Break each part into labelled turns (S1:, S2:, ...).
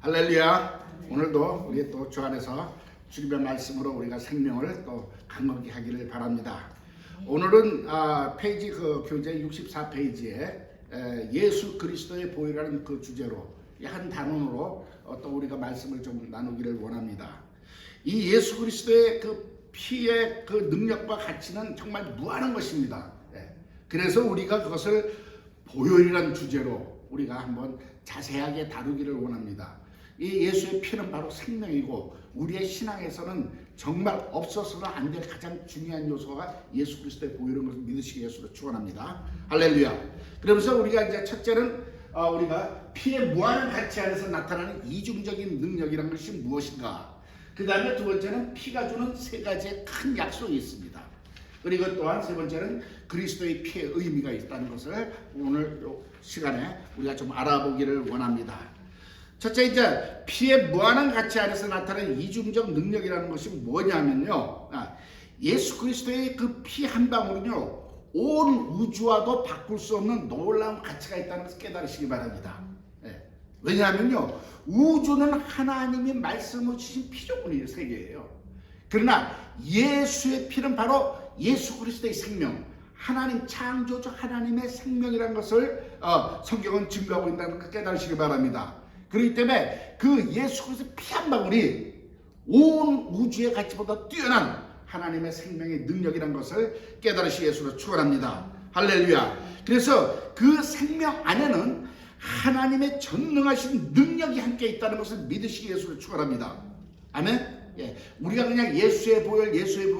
S1: 할렐루야. 오늘도 우리 또 주 안에서 주님의 말씀으로 우리가 생명을 또 강건케 하기를 바랍니다. 오늘은 페이지 교재 64페이지에 예수 그리스도의 보혈이라는 그 주제로 한 단원으로 또 우리가 말씀을 좀 나누기를 원합니다. 이 예수 그리스도의 그 피의 그 능력과 가치는 정말 무한한 것입니다. 그래서 우리가 그것을 보혈이라는 주제로 우리가 한번 자세하게 다루기를 원합니다. 이 예수의 피는 바로 생명이고 우리의 신앙에서는 정말 없어서는 안 될 가장 중요한 요소가 예수 그리스도의 보혈인 것을 믿으시기 위해서 축원합니다. 할렐루야. 그러면서 우리가 이제 첫째는 우리가 피의 무한한 가치 안에서 나타나는 이중적인 능력이라는 것이 무엇인가. 그 다음에 두 번째는 피가 주는 세 가지의 큰 약속이 있습니다. 그리고 또한 세 번째는 그리스도의 피의 의미가 있다는 것을 오늘 시간에 우리가 좀 알아보기를 원합니다. 첫째, 이제 피의 무한한 가치 안에서 나타나는 이중적 능력이라는 것이 뭐냐면요, 예수 그리스도의 그 피 한 방울은요 온 우주와도 바꿀 수 없는 놀라운 가치가 있다는 것을 깨달으시기 바랍니다. 왜냐하면요 우주는 하나님이 말씀을 주신 피조물의 세계예요. 그러나 예수의 피는 바로 예수 그리스도의 생명, 하나님 창조주 하나님의 생명이라는 것을 성경은 증거하고 있다는 것을 깨달으시기 바랍니다. 그렇기 때문에 그 예수 그리스도의 피 한 방울이 온 우주의 가치보다 뛰어난 하나님의 생명의 능력이라는 것을 깨달으시기 위해서 축원합니다. 할렐루야. 그래서 그 생명 안에는 하나님의 전능하신 능력이 함께 있다는 것을 믿으시기 위해서 축원합니다. 아멘. 우리가 그냥 예수의 보혈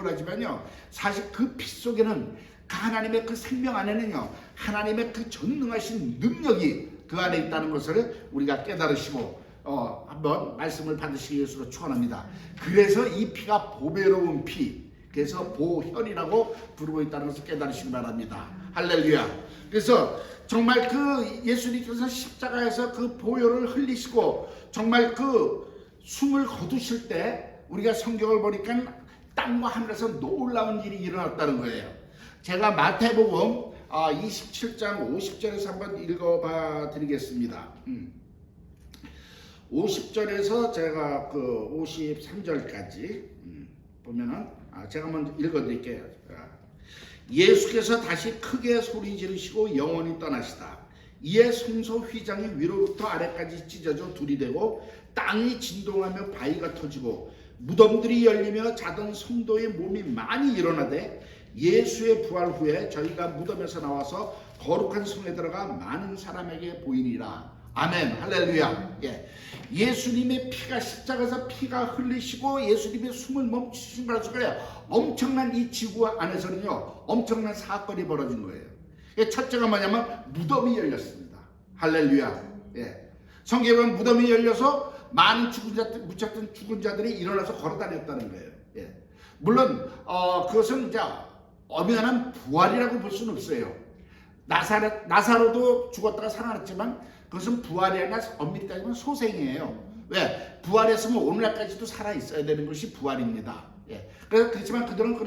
S1: 하지만요 사실 그 피 속에는 그 하나님의 그 생명 안에는요 하나님의 그 전능하신 능력이 그 안에 있다는 것을 우리가 깨달으시고 한번 말씀을 받으시기 위해서 축원합니다. 그래서 이 피가 보배로운 피, 그래서 보혈이라고 부르고 있다는 것을 깨달으시기 바랍니다. 할렐루야. 그래서 정말 그 예수님께서 십자가에서 그 보혈을 흘리시고 정말 그 숨을 거두실 때 우리가 성경을 보니까 땅과 하늘에서 놀라운 일이 일어났다는 거예요. 제가 마태복음 27장 50절에서 한번 읽어봐 드리겠습니다. 50절에서 제가 그 53절까지 보면은 제가 먼저 읽어 드릴게요. 예수께서 다시 크게 소리 지르시고 영원히 떠나시다. 이에 성소 휘장이 위로부터 아래까지 찢어져 둘이 되고 땅이 진동하며 바위가 터지고 무덤들이 열리며 자던 성도의 몸이 많이 일어나되 예수의 부활 후에 저희가 무덤에서 나와서 거룩한 성에 들어가 많은 사람에게 보이니라. 아멘. 할렐루야. 예수님의 피가 십자가에서 피가 흘리시고 예수님의 숨을 멈추신 거라서 그래요. 엄청난 이 지구 안에서는요 엄청난 사건이 벌어진 거예요. 첫째가 뭐냐면 무덤이 열렸습니다. 할렐루야. 성경은 무덤이 열려서 많은 묻혔던 죽은 자들이 일어나서 걸어다녔다는 거예요. 물론 그것은 이제 엄연한 부활이라고 볼 수는 없어요. 나사로도 죽었다가 살아났지만 그것은 부활이 아니라 엄밀히 따지면 소생이에요. 왜? 부활했으면 오늘날까지도 살아있어야 되는 것이 부활입니다. 그래서 그렇지만 그들은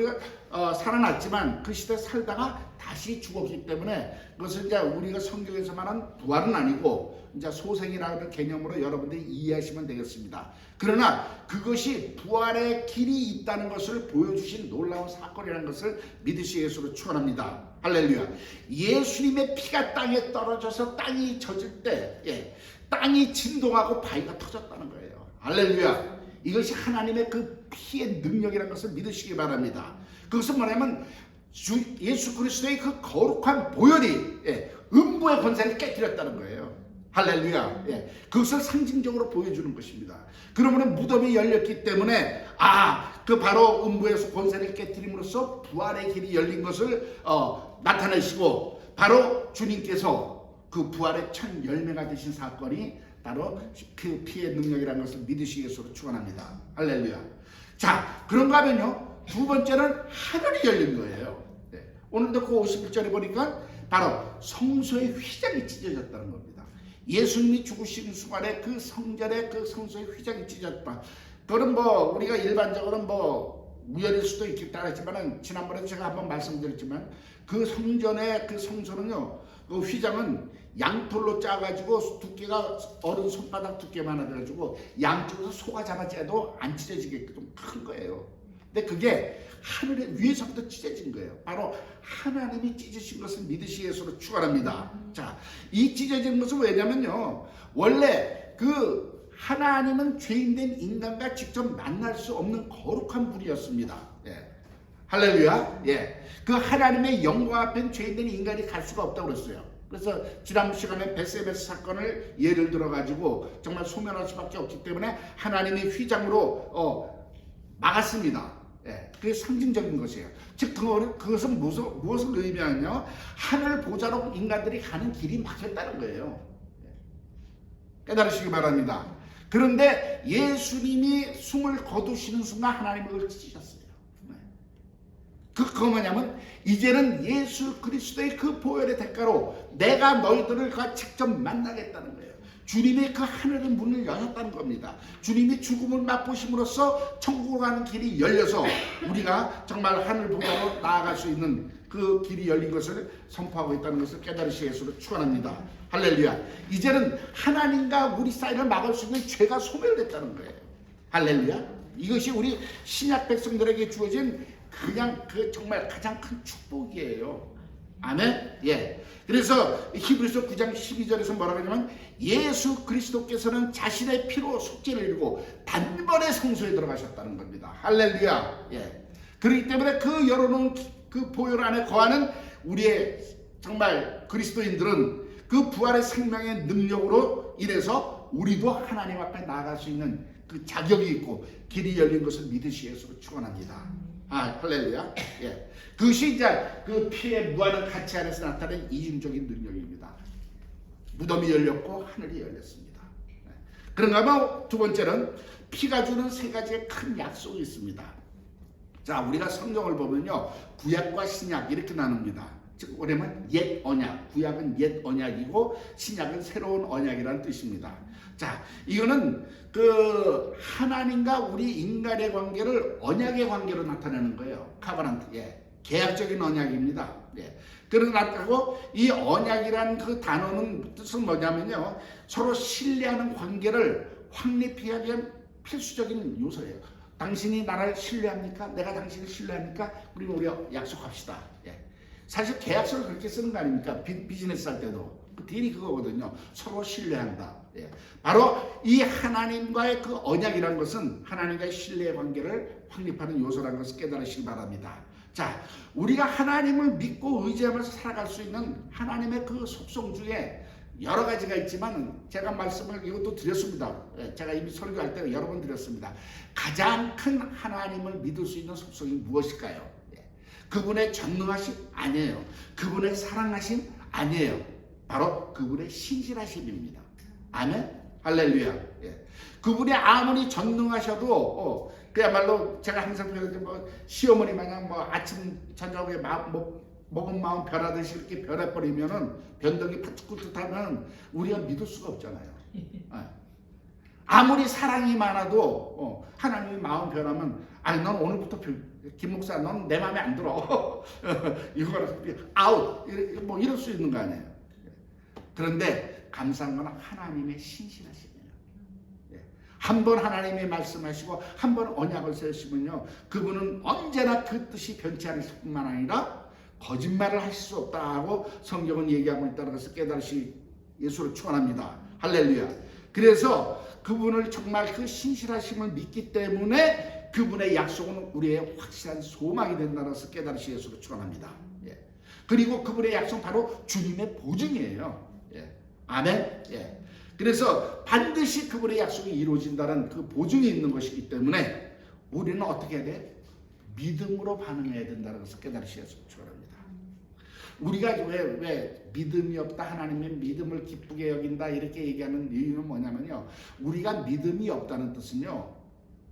S1: 살아났지만 그 시대에 살다가 다시 죽었기 때문에 그것은 이제 우리가 성경에서 말한 부활은 아니고 이제 소생이라는 개념으로 여러분들이 이해하시면 되겠습니다. 그러나 그것이 부활의 길이 있다는 것을 보여주신 놀라운 사건이라는 것을 믿으시기 위해서 축원합니다. 할렐루야. 예수님의 피가 땅에 떨어져서 땅이 젖을 때 땅이 진동하고 바위가 터졌다는 거예요. 할렐루야. 이것이 하나님의 그 피의 능력이라는 것을 믿으시기 바랍니다. 그것은 뭐냐면 예수 그리스도의 그 거룩한 보혈이 음부의 권세를 깨뜨렸다는 거예요. 할렐루야. 그것을 상징적으로 보여주는 것입니다. 그러면 무덤이 열렸기 때문에 그 바로 음부에서 권세를 깨뜨림으로써 부활의 길이 열린 것을 나타내시고 바로 주님께서 그 부활의 첫 열매가 되신 사건이 바로 그 피의 능력이라는 것을 믿으시기 위해서 축원합니다. 할렐루야. 자, 그런가 하면요 두 번째는 하늘이 열린 거예요. 오늘도 그 51절에 보니까 바로 성소의 휘장이 찢어졌다는 겁니다. 예수님이 죽으신 순간에 그 성전에 그 성소의 휘장이 찢어졌다. 그건 우리가 일반적으로 우연일 수도 있겠다 했지만 지난번에 제가 한번 말씀드렸지만 그 성전의 그 성소는요 그 휘장은 양털로 짜가지고 두께가 어른 손바닥 두께만 해가지고 양쪽에서 소가 잡아째도 안 찢어지게끔 큰 거예요. 근데 그게 하늘의 위에서부터 찢어진 거예요. 바로 하나님이 찢으신 것을 믿으시 예수로 축원합니다. 자, 이 찢어진 것은 왜냐면요, 원래 그 하나님은 죄인된 인간과 직접 만날 수 없는 거룩한 분이었습니다. 예. 할렐루야. 예. 그 하나님의 영광 앞엔 죄인된 인간이 갈 수가 없다고 그랬어요. 그래서 지난 시간에 벳세베스 사건을 예를 들어가지고 정말 소멸할 수밖에 없기 때문에 하나님이 휘장으로 막았습니다. 예, 그게 상징적인 것이에요. 즉 그것은 무엇을 의미하냐면 하늘 보좌로 인간들이 가는 길이 막혔다는 거예요. 깨달으시기 바랍니다. 그런데 예수님이 숨을 거두시는 순간 하나님이 그걸 찢으셨어요. 그거 뭐냐면 이제는 예수 그리스도의 그 보혈의 대가로 내가 너희들을 직접 만나겠다는 거예요. 주님의 그 하늘의 문을 여셨다는 겁니다. 주님이 죽음을 맛보심으로써 천국으로 가는 길이 열려서 우리가 정말 하늘 보좌로 나아갈 수 있는 그 길이 열린 것을 선포하고 있다는 것을 깨달으시 예수로 축원합니다. 할렐루야. 이제는 하나님과 우리 사이를 막을 수 있는 죄가 소멸됐다는 거예요. 할렐루야. 이것이 우리 신약 백성들에게 주어진 그냥 그 정말 가장 큰 축복이에요. 아멘. 예. 그래서 히브리서 9장 12절에서 뭐라고 하냐면 예수 그리스도께서는 자신의 피로 속죄를 이루고 단번에 성소에 들어가셨다는 겁니다. 할렐루야. 예. 그렇기 때문에 그 열어놓은 그 보혈 안에 거하는 우리의 정말 그리스도인들은 그 부활의 생명의 능력으로 인해서 우리도 하나님 앞에 나아갈 수 있는 그 자격이 있고 길이 열린 것을 믿으시 예수로 축원합니다. 할렐루야. 예. 그것이 이제 그 피의 무한한 가치 안에서 나타낸 이중적인 능력입니다. 무덤이 열렸고 하늘이 열렸습니다. 그런가 하면 두 번째는 피가 주는 세 가지의 큰 약속이 있습니다. 자, 우리가 성경을 보면요, 구약과 신약 이렇게 나눕니다. 즉 뭐냐면 옛 언약, 구약은 옛 언약이고 신약은 새로운 언약이라는 뜻입니다. 자, 이거는 그 하나님과 우리 인간의 관계를 언약의 관계로 나타내는 거예요. 카바란트, 예, 계약적인 언약입니다. 예. 그러고 이 언약이라는 그 단어는 뜻은 뭐냐면요, 서로 신뢰하는 관계를 확립하기 위한 필수적인 요소예요. 당신이 나를 신뢰합니까? 내가 당신을 신뢰합니까? 우리가 약속합시다. 예. 사실 계약서를 그렇게 쓰는 거 아닙니까? 비즈니스 할 때도 그 딜이 그거거든요. 서로 신뢰한다. 예. 바로 이 하나님과의 그 언약이라는 것은 하나님과의 신뢰의 관계를 확립하는 요소라는 것을 깨달으시기 바랍니다. 자, 우리가 하나님을 믿고 의지하면서 살아갈 수 있는 하나님의 그 속성 중에 여러 가지가 있지만 제가 말씀을 이것도 드렸습니다. 제가 이미 설교할 때 여러 번 드렸습니다. 가장 큰 하나님을 믿을 수 있는 속성이 무엇일까요? 그분의 전능하심 아니에요. 그분의 사랑하심 아니에요. 바로 그분의 신실하심입니다. 아멘. 할렐루야. 예. 그분이 아무리 전능하셔도 그야말로 제가 항상 표현할 때 시어머니 마냥 아침 저녁에 먹은 마음 변하듯이 이렇게 변해버리면은 변덕이 푸릇푸릇하면 우리가 믿을 수가 없잖아요. 아무리 사랑이 많아도 하나님이 마음 변하면 아니 넌 오늘부터 김 목사 넌 내 마음에 안 들어. 이거는 아웃 이럴 수 있는 거 아니에요. 그런데 감사한 건 하나님의 신실하심이에요. 한 번 하나님이 말씀하시고 한 번 언약을 세우시면요, 그분은 언제나 그 뜻이 변치 않으실 뿐만 아니라 거짓말을 하실 수 없다고 성경은 얘기하고 있다는 것을 깨달으시 예수를 축원합니다. 할렐루야. 그래서 그분을 정말 그 신실하심을 믿기 때문에 그분의 약속은 우리의 확실한 소망이 된다는 것을 깨달으시 예수를 축원합니다. 예. 그리고 그분의 약속은 바로 주님의 보증이에요. 예. 아멘. 예. 그래서 반드시 그분의 약속이 이루어진다는 그 보증이 있는 것이기 때문에 우리는 어떻게 해야 돼? 믿음으로 반응해야 된다는 것을 깨달으시 예수를 축원합니다. 우리가 왜 믿음이 없다, 하나님의 믿음을 기쁘게 여긴다 이렇게 얘기하는 이유는 뭐냐면요, 우리가 믿음이 없다는 뜻은요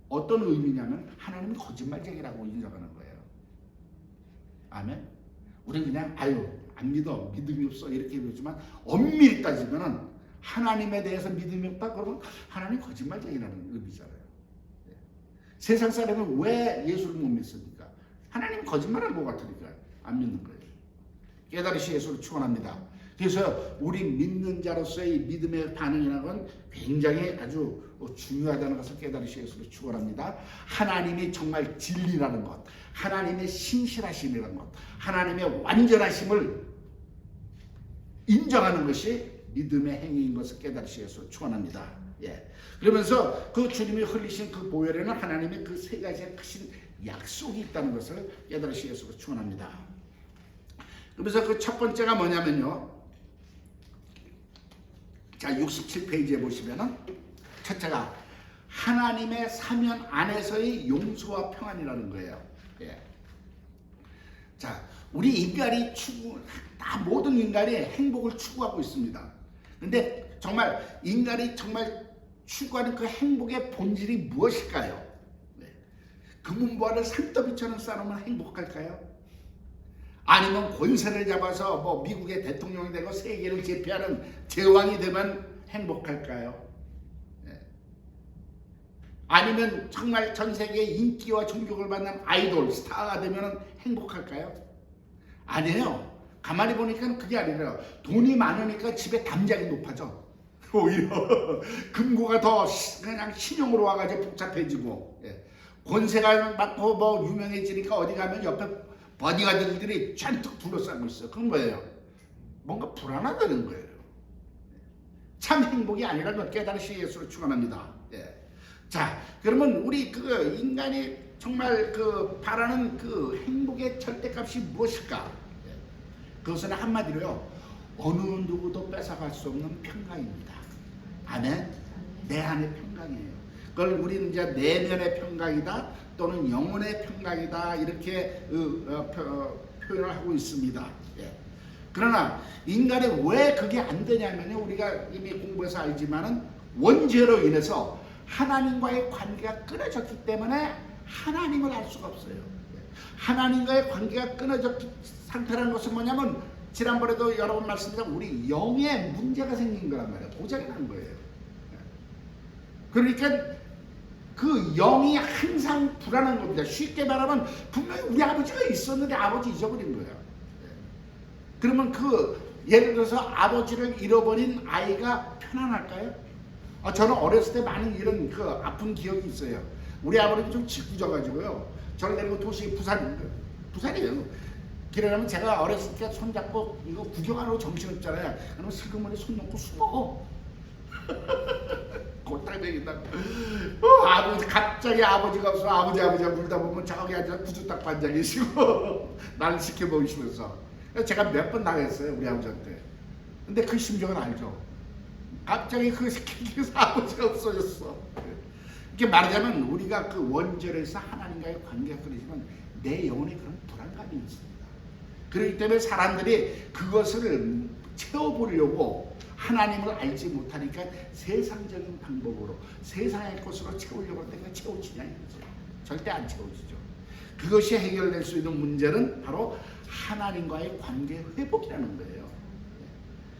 S1: 어떤 의미냐면 하나님이 거짓말쟁이라고 인정하는 거예요. 아멘. 우리는 그냥 안 믿어, 믿음이 없어 이렇게 얘기하지만 엄밀히 따지면은 하나님에 대해서 믿음이 없다 그러면 하나님 거짓말쟁이라는 의미잖아요. 세상 사람은 왜 예수를 못 믿습니까? 하나님 거짓말한 것 같으니까 안 믿는 거예요. 깨달으시 예수를 축원합니다. 그래서 우리 믿는 자로서의 믿음의 반응이라는 건 굉장히 아주 중요하다는 것을 깨달으시기 위해서 축원합니다. 하나님이 정말 진리라는 것, 하나님의 신실하심이라는 것, 하나님의 완전하심을 인정하는 것이 믿음의 행위인 것을 깨달으시기 위해서 축원합니다. 예. 그러면서 그 주님이 흘리신 그 보혈에는 하나님의 그 세 가지의 크신 약속이 있다는 것을 깨달으시기 위해서 축원합니다. 그래서 그 첫 번째가 뭐냐면요. 자, 67페이지에 보시면은 첫째가 하나님의 사면 안에서의 용서와 평안이라는 거예요. 예. 자, 우리 인간이 다 모든 인간이 행복을 추구하고 있습니다. 근데 정말 인간이 정말 추구하는 그 행복의 본질이 무엇일까요? 네. 금은보화를 상더비처럼 쌓으면 행복할까요? 아니면 권세를 잡아서 뭐 미국의 대통령이 되고 세계를 제패하는 제왕이 되면 행복할까요? 네. 아니면 정말 전 세계에 인기와 존경을 받는 아이돌 스타가 되면 행복할까요? 아니에요. 가만히 보니까 그게 아니라 돈이 많으니까 집에 담장이 높아져. 오히려 금고가 더 그냥 신용으로 와가지고 복잡해지고, 예. 권세가 많고 뭐 유명해지니까 어디 가면 옆에 버디가들이 잔뜩 둘러싸고 있어. 그건 뭐예요? 뭔가 불안하다는 거예요. 참 행복이 아니라는 걸 깨달으시기 위해서 축원합니다. 예. 자, 그러면 우리 그 인간이 정말 그 바라는 그 행복의 절대값이 무엇일까? 예. 그것은 한마디로요, 어느 누구도 뺏어갈 수 없는 평강입니다. 아멘. 내 안의 평강이에요. 그걸 우리는 이제 내면의 평강이다 또는 영혼의 평강이다 이렇게 표현을 하고 있습니다. 예. 그러나 인간이 왜 그게 안 되냐면요, 우리가 이미 공부해서 알지만은 원죄로 인해서 하나님과의 관계가 끊어졌기 때문에 하나님을 알 수가 없어요. 하나님과의 관계가 끊어졌기 상태라는 것은 뭐냐면 지난번에도 여러 번 말씀드렸지만 우리 영에 문제가 생긴 거란 말이에요. 고장이 난 거예요. 그러니까 그 영이 항상 불안한 겁니다. 쉽게 말하면 분명히 우리 아버지가 있었는데 아버지 잊어버린 거예요. 그러면 그 예를 들어서 아버지를 잃어버린 아이가 편안할까요? 저는 어렸을 때 많은 이런 그 아픈 기억이 있어요. 우리 아버지는 좀 짓궂어가지고요. 저를 데리고 도시 부산이에요. 길에 가면 제가 어렸을 때 손잡고 이거 구경하러 정신없잖아요. 그러면 슬그머니 손 놓고 숨어. 골딱대기다. 아버지 갑자기 아버지가 없어 아버지가 물다 보면 저기 앉아 구두딱 반장이시고 나를 지켜보시면서 제가 몇 번 당했어요 우리 아버지한테. 근데 그 심정은 알죠. 갑자기 그 길에서 아버지가 없어졌어. 이렇게 말하자면 우리가 그 원죄에서 하나님과의 관계가 끊어지면 내 영혼에 그런 불안감이 있습니다. 그렇기 때문에 사람들이 그것을 채워보려고 하나님을 알지 못하니까 세상적인 방법으로 세상의 것으로 채우려고 할 때가 채워지냐 이거죠. 절대 안 채워지죠. 그것이 해결될 수 있는 문제는 바로 하나님과의 관계 회복이라는 거예요.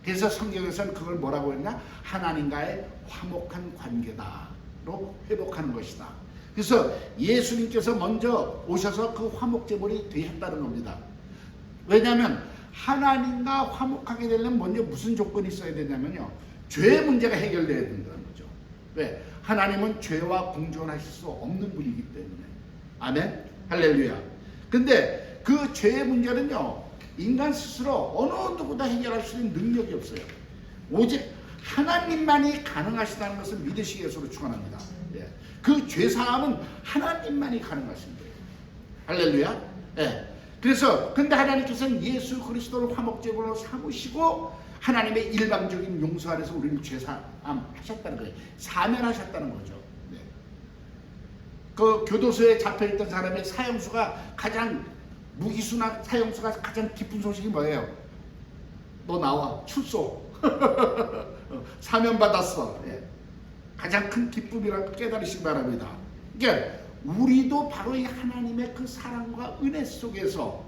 S1: 그래서 성경에서는 그걸 뭐라고 했냐? 하나님과의 화목한 관계다로 회복하는 것이다. 그래서 예수님께서 먼저 오셔서 그 화목제물이 되었다는 겁니다. 왜냐하면 하나님과 화목하게 되려면 먼저 무슨 조건이 있어야 되냐면요, 죄의 문제가 해결돼야 된다는 거죠. 왜? 하나님은 죄와 공존하실 수 없는 분이기 때문에. 아멘? 할렐루야. 근데 그 죄의 문제는요, 인간 스스로 어느 누구도 해결할 수 있는 능력이 없어요. 오직 하나님만이 가능하시다는 것을 믿으시기 위해서 축원합니다. 예. 그 죄사함은 하나님만이 가능하신 거예요. 할렐루야. 예. 그래서 근데 하나님께서는 예수 그리스도를 화목제물로 삼으시고 하나님의 일방적인 용서 안에서 우리를 죄사함 하셨다는 거예요. 사면하셨다는 거죠. 네. 그 교도소에 잡혀있던 사람의 사형수가 가장 무기수나 사형수가 가장 기쁜 소식이 뭐예요? 너 나와 출소. 사면받았어. 네. 가장 큰 기쁨이라고 깨달으시기 바랍니다. 그러니까 우리도 바로 이 하나님의 그 사랑과 은혜 속에서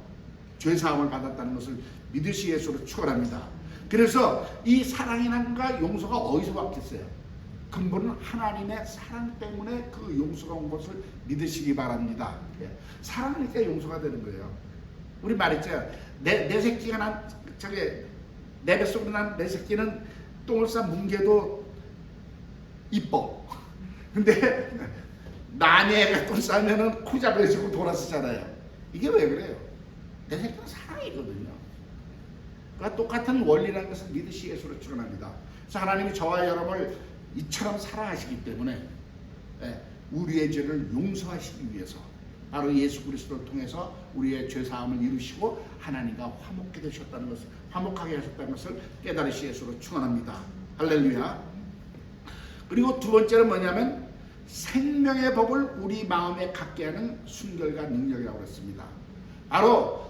S1: 죄사함을 받았다는 것을 믿으시기 위해서 축원합니다. 그래서 이 사랑이란가 용서가 어디서 왔겠어요? 근본은 하나님의 사랑 때문에 그 용서가 온 것을 믿으시기 바랍니다. 사랑이니까 용서가 되는 거예요. 우리 말했죠. 내 새끼가 내 뱃속으로 난 내 새끼는 똥을 싼 뭉개도 이뻐. 근데 남의 애가 똥 싸면은 코 잡아주고 돌아서잖아요. 이게 왜 그래요? 내 새끼는 사랑이거든요. 그러니까 똑같은 원리라는 것을 믿으시 예수로 축원합니다. 그래서 하나님이 저와 여러분을 이처럼 사랑하시기 때문에 우리의 죄를 용서하시기 위해서 바로 예수 그리스도를 통해서 우리의 죄 사함을 이루시고 하나님과 화목하게 하셨다는 것을 깨달으시 예수로 축원합니다. 할렐루야. 그리고 두 번째는 뭐냐면 생명의 법을 우리 마음에 갖게 하는 순결과 능력이라고 했습니다. 바로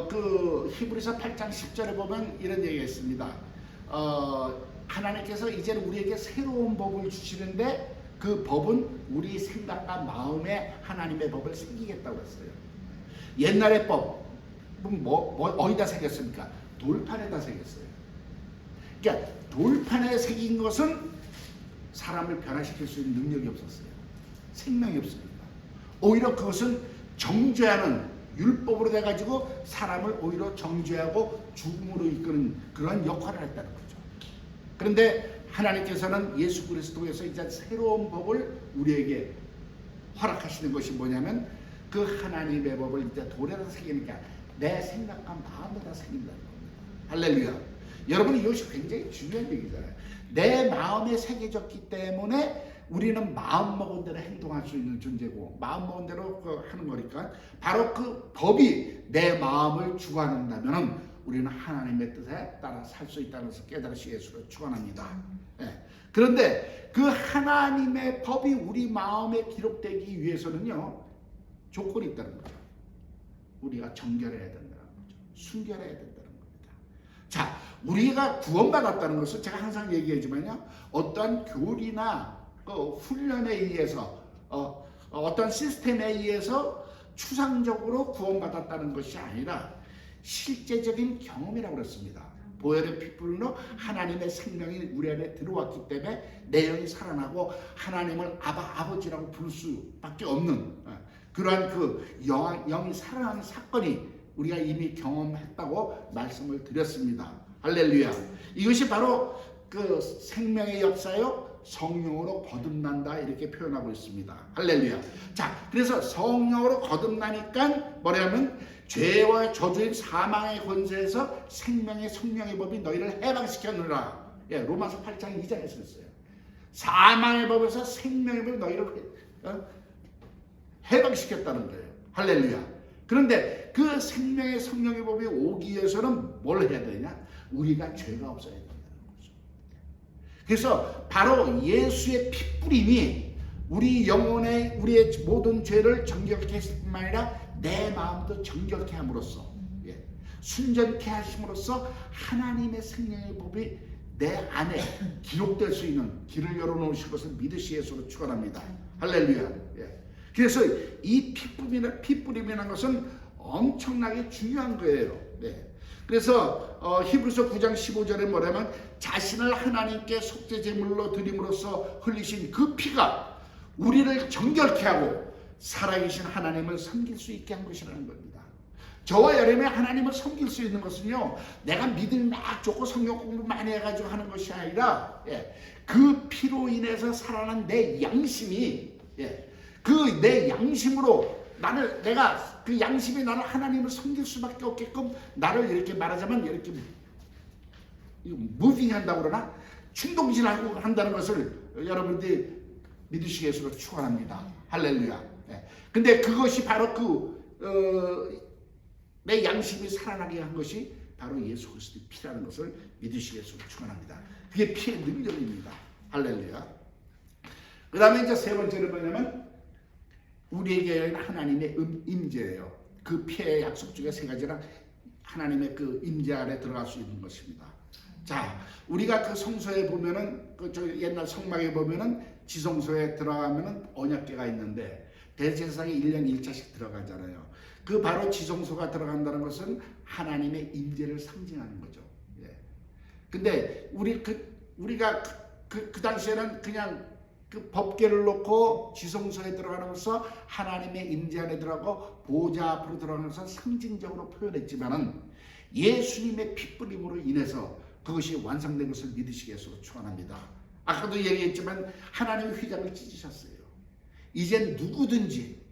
S1: 그 히브리서 8장 10절에 보면 이런 얘기가 있습니다. 하나님께서 이제는 우리에게 새로운 법을 주시는데 그 법은 우리 생각과 마음에 하나님의 법을 새기겠다고 했어요. 옛날의 법은 어디다 새겼습니까? 돌판에다 새겼어요. 그러니까 돌판에 새긴 것은 사람을 변화시킬 수 있는 능력이 없었어요. 생명이 없습니다. 오히려 그것은 정죄하는 율법으로 돼가지고 사람을 오히려 정죄하고 죽음으로 이끄는 그런 역할을 했다는 거죠. 그런데 하나님께서는 예수 그리스도에서 이제 새로운 법을 우리에게 허락하시는 것이 뭐냐면 그 하나님의 법을 이제 돌에다 새기니까 내 생각과 마음에다 새긴다는 겁니다. 할렐루야. 여러분 이것이 굉장히 중요한 얘기잖아요. 내 마음에 새겨졌기 때문에 우리는 마음먹은 대로 행동할 수 있는 존재고 마음먹은 대로 하는 거니까 바로 그 법이 내 마음을 주관한다면 우리는 하나님의 뜻에 따라 살 수 있다는 것을 깨달으시 예수를 축원합니다. 그런데 그 하나님의 법이 우리 마음에 기록되기 위해서는요 조건이 있다는 거죠. 우리가 정결해야 된다는 거죠. 순결해야 된다는 겁니다. 자, 우리가 구원받았다는 것은 제가 항상 얘기하지만요 어떠한 교리나 훈련에 의해서 어떤 시스템에 의해서 추상적으로 구원받았다는 것이 아니라 실제적인 경험이라고 그랬습니다. 보혈의 피불로 하나님의 생명이 우리 안에 들어왔기 때문에 내 영이 살아나고 하나님을 아버지라고 부를 수밖에 없는 그러한 그 영이 살아나는 사건이 우리가 이미 경험했다고 말씀을 드렸습니다. 할렐루야. 이것이 바로 그 생명의 역사요 성령으로 거듭난다 이렇게 표현하고 있습니다. 할렐루야. 자, 그래서 성령으로 거듭나니까 뭐냐면 죄와 저주인 사망의 권세에서 생명의 성령의 법이 너희를 해방시켰느라. 로마서 8장 2장에 썼어요. 사망의 법에서 생명의 법이 너희를 해방시켰다는 거예요. 할렐루야. 그런데 그 생명의 성령의 법이 오기 위해서는 뭘 해야 되냐? 우리가 죄가 없어야 된다는 거죠. 그래서 바로 예수의 피뿌림이 우리 영혼의 우리의 모든 죄를 정결케 했을 뿐만 아니라 내 마음도 정결케 함으로써 순전케 하심으로써 하나님의 생명의 법이 내 안에 기록될 수 있는 길을 열어놓으실 것을 믿으시 예수로 축원합니다. 할렐루야. 그래서 이 피뿌림이라는 것은 엄청나게 중요한 거예요. 그래서 히브리서 9장 15절에 뭐냐면 자신을 하나님께 속죄 제물로 드림으로써 흘리신 그 피가 우리를 정결케 하고 살아계신 하나님을 섬길 수 있게 한 것이라는 겁니다. 저와 여러분이 하나님을 섬길 수 있는 것은요 내가 믿음이 막 좋고 성경 공부 많이 해가지고 하는 것이 아니라 그 피로 인해서 살아난 내 양심이 그 내 양심으로 내가 그 양심이 나를 하나님을 섬길 수밖에 없게끔 나를 이렇게 말하자면 이렇게 무빙한다고 그러나 충동질하고 한다는 것을 여러분들이 믿으시기 위해서 축원합니다. 할렐루야. 근데 그것이 바로 내 양심이 살아나게 한 것이 바로 예수 그리스도의 피라는 것을 믿으시기 위해서 축원합니다. 그게 피의 능력입니다. 할렐루야. 그 다음에 이제 세 번째는 뭐냐면 우리에게 하나님의 임재예요. 그 피의 약속 중에 세 가지랑 하나님의 그 임재 안에 들어갈 수 있는 것입니다. 자, 우리가 그 성소에 보면은 저 옛날 성막에 보면은 지성소에 들어가면은 언약궤가 있는데 대제사장이 1년 1차씩 들어가잖아요. 그 바로 지성소가 들어간다는 것은 하나님의 임재를 상징하는 거죠. 근데 우리가 그 당시에는 그냥 그 법궤를 놓고 지성소에 들어가면서 하나님의 임재 안에 들어가고 보좌 앞으로 들어가면서 상징적으로 표현했지만은 예수님의 핏뿌림으로 인해서 그것이 완성된 것을 믿으시겠으로 축원합니다. 아까도 얘기했지만 하나님이 휘장을 찢으셨어요. 이젠 누구든지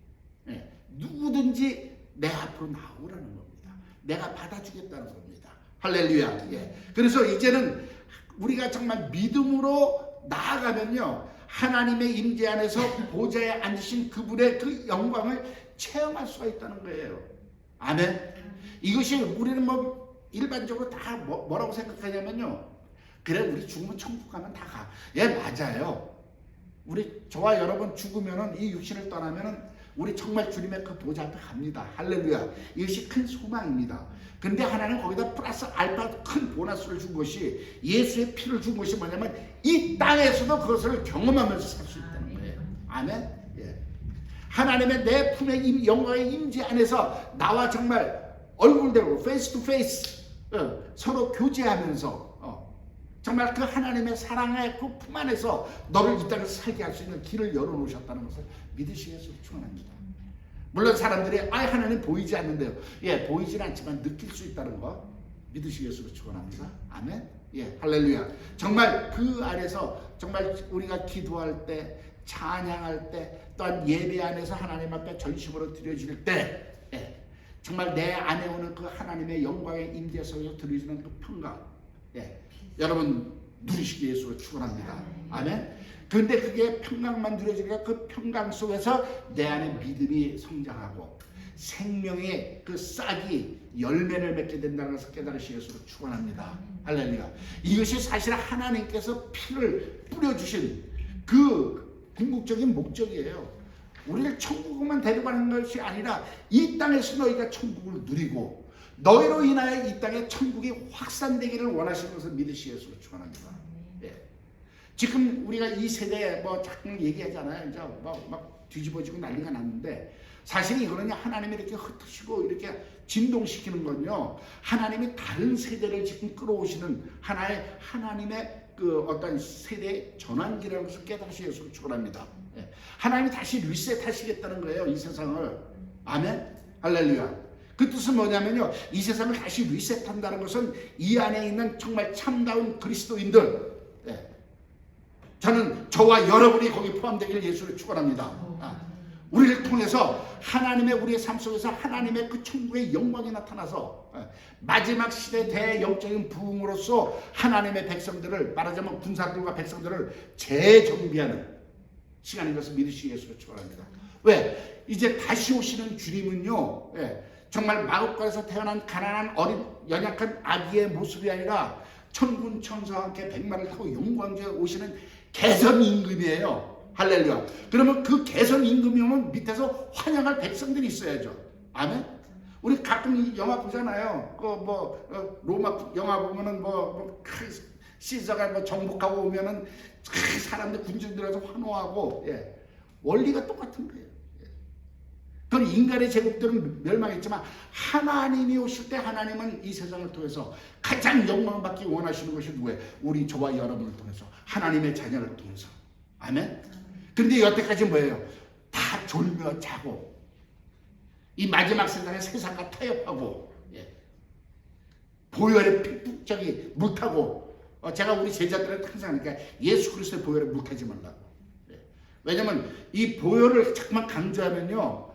S1: 내 앞으로 나오라는 겁니다. 내가 받아주겠다는 겁니다. 할렐루야. 그래서 이제는 우리가 정말 믿음으로 나아가면요, 하나님의 임재 안에서 보좌에 앉으신 그분의 그 영광을 체험할 수가 있다는 거예요. 아멘. 이것이 우리는 뭐 일반적으로 다 뭐라고 생각하냐면요, 그래 우리 죽으면 천국 가면 다 가. 맞아요. 우리 저와 여러분 죽으면은 이 육신을 떠나면은 우리 정말 주님의 그 보좌 앞에 갑니다. 할렐루야. 이것이 큰 소망입니다. 근데 하나님 거기다 플러스 알파 큰 보너스를 준 것이, 예수의 피를 준 것이 뭐냐면 이 땅에서도 그것을 경험하면서 살 수 있다는 거예요. 아멘. 하나님의 내 품의 영광의 임재 안에서 나와 정말 얼굴 대고 페이스 투 페이스 서로 교제하면서 정말 그 하나님의 사랑의 그 품 안에서 너를 이 땅에서 살게 할 수 있는 길을 열어놓으셨다는 것을 믿으시겠으로 축원합니다. 물론 사람들이 하나님 보이지 않는데요. 보이진 않지만 느낄 수 있다는 거 믿으시겠으로 축원합니다. 아멘. 할렐루야. 정말 그 안에서 정말 우리가 기도할 때, 찬양할 때, 또한 예배 안에서 하나님 앞에 전심으로 드려질 때, 정말 내 안에 오는 그 하나님의 영광의 임재 속에서 드려지는 그 평강, 여러분 누리시기 위해서 축원합니다. 아멘. 그런데 그게 평강만 누려지니까 그 평강 속에서 내 안에 믿음이 성장하고 생명의 그 싹이 열매를 맺게 된다는 것을 깨달으시기 위해서 축원합니다. 할렐루야. 이것이 사실 하나님께서 피를 뿌려주신 그 궁극적인 목적이에요. 우리를 천국만 데려가는 것이 아니라 이 땅에서 너희가 천국을 누리고 너희로 인하여 이 땅에 천국이 확산되기를 원하시는 것을 믿으시겠으로 축원합니다. 지금 우리가 이 세대에 뭐 자꾸 얘기하잖아요. 이제 막 뒤집어지고 난리가 났는데, 사실 이거는 하나님이 이렇게 흩으시고 이렇게 진동시키는 건요, 하나님이 다른 세대를 지금 끌어오시는 하나님의 그 어떤 세대 전환기라는 것을 깨달으시겠으로 축원합니다. 하나님이 다시 리셋하시겠다는 거예요, 이 세상을. 아멘. 할렐루야. 그 뜻은 뭐냐면요, 이 세상을 다시 리셋한다는 것은 이 안에 있는 정말 참다운 그리스도인들, 저는 저와 여러분이 거기 포함되기를 예수를 축원합니다. 우리를 통해서 하나님의 우리의 삶 속에서 하나님의 그 천국의 영광이 나타나서 마지막 시대 대영적인 부흥으로서 하나님의 백성들을, 말하자면 군사들과 백성들을 재정비하는 시간인 것을 믿으시기 위해서 축원합니다. 왜? 이제 다시 오시는 주님은요, 정말 마곡간에서 태어난 가난한 어린 연약한 아기의 모습이 아니라 천군 천사와 함께 백마를 타고 영광주에 오시는 개선 임금이에요. 할렐루야. 그러면 그 개선 임금이면 밑에서 환영할 백성들이 있어야죠. 아멘. 우리 가끔 영화 보잖아요. 로마 영화 보면은 시저가 정복하고 오면은 사람들 군중들에서 환호하고, 원리가 똑같은 거예요. 그건 인간의 제국들은 멸망했지만 하나님이 오실 때 하나님은 이 세상을 통해서 가장 영광을 받기 원하시는 것이 누구예요? 우리 저와 여러분을 통해서, 하나님의 자녀를 통해서. 아멘. 그런데 여태까지 뭐예요? 다 졸며 자고 이 마지막 세상과 타협하고, 보혈의 핏불적이 물타고, 제가 우리 제자들한테 항상 하니까 예수 그리스도의 보혈에 물타지 말라고. 왜냐면 이 보혈을 자꾸만 강조하면요,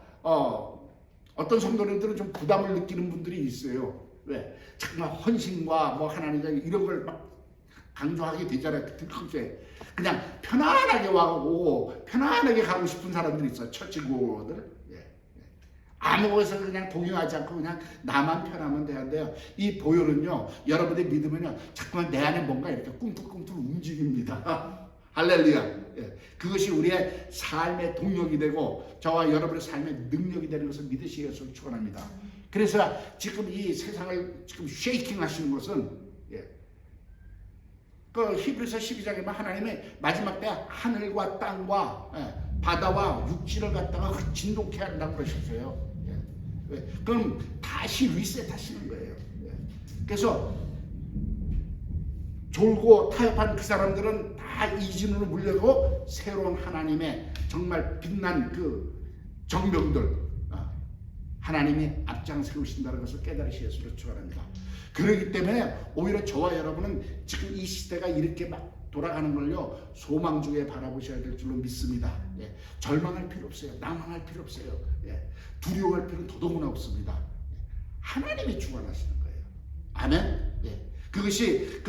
S1: 어떤 성도님들은 좀 부담을 느끼는 분들이 있어요. 왜? 정말 헌신과 하나님과 이런 걸 막 강조하게 되잖아요. 그냥 편안하게 와고 편안하게 가고 싶은 사람들이 있어요. 처치고들. 아무 곳에서 그냥 동요하지 않고 그냥 나만 편하면 되는데요. 이 보혈은요, 여러분의 믿으면요, 자꾸만 내 안에 뭔가 이렇게 꿈틀꿈틀 움직입니다. 할렐루야. 그것이 우리의 삶의 동력이 되고 저와 여러분의 삶의 능력이 되는 것을 믿으시기를 축원합니다. 그래서 지금 이 세상을 지금 쉐이킹 하시는 것은, 그 히브리서 12장에 하나님이 마지막 때 하늘과 땅과 바다와 육지를 갖다가 진동케 한다고 그러셨어요. 그럼 다시 리셋하시는 거예요. 그래서 졸고 타협한 그 사람들은 다 이진으로 물려고 새로운 하나님의 정말 빛난 그 정병들, 하나님이 앞장 세우신다는 것을 깨달으시기를 축원합니다. 그렇기 때문에 오히려 저와 여러분은 지금 이 시대가 이렇게 막 돌아가는 걸요 소망 중에 바라보셔야 될 줄로 믿습니다. 예. 절망할 필요 없어요. 낭망할 필요 없어요. 예. 두려워할 필요는 더더구나 없습니다. 예. 하나님이 주관하시는 거예요. 아멘. 예. 그것이